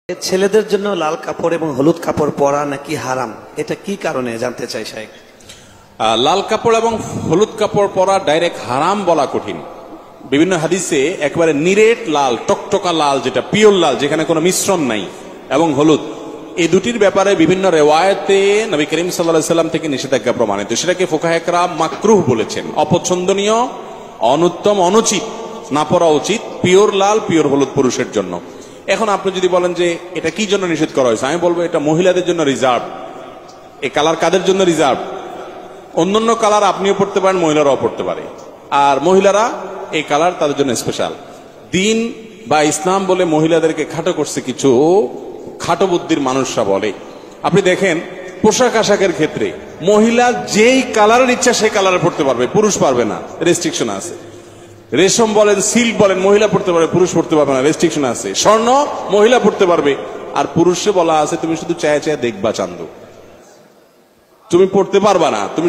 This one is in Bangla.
ছেলেদের জন্য লাল কাপড় এবং হলুদ কাপড় পরা নাকি হারাম, এটা কি কারণে জানতে চাই শাইখ। লাল কাপড় এবং হলুদ কাপড় পরা ডাইরেক্ট হারাম বলা কঠিন। বিভিন্ন হাদিসে একেবারে নিরেট লাল, টকটকা লাল, যেটা পিওর লাল, যেখানে কোনো মিশ্রণ নাই, এবং হলুদ, এই দুটির ব্যাপারে বিভিন্ন রেওয়ায়েতে নবী করিম সাল্লাল্লাহু আলাইহি সাল্লাম থেকে নিষেধাজ্ঞা প্রমাণিত। সেটাকে ফুকাহে কেরাম মাকরুহ বলেছেন, অপছন্দনীয়, অনুত্তম, অনুচিত, না পরা উচিত। পিওর লাল, পিওর হলুদ পুরুষের জন্য। এখন আপনি যদি বলেন যে এটা কি জন্য নিষেধ করা হয়েছে, আমি বলবো এটা মহিলাদের জন্য রিজার্ভ। এই কালার কাদের জন্য রিজার্ভ? অন্যান্য কালার আপনিও পড়তে পারেন, মহিলারাও পড়তে পারে, আর মহিলারা এই কালার তাদের জন্য স্পেশাল। দিন বা ইসলাম বলে মহিলাদেরকে খাটো করছে কিছু খাটো বুদ্ধির মানুষরা বলে। আপনি দেখেন পোশাক আশাকের ক্ষেত্রে মহিলা যেই কালারের ইচ্ছা সেই কালারে পড়তে পারবে, পুরুষ পারবে না, রেস্ট্রিকশন আছে। রেশম বলেন, সিল্ক বলেন, মহিলা পড়তে পারবে, পুরুষ পড়তে পারবে না, রেস্ট্রিকশন আছে। স্বর্ণ মহিলা পড়তে পারবে, আর পুরুষে বলা আছে তুমি শুধু চায়া চায়া দেখবা চান্দু, তুমি পড়তে পারবা না, তুমি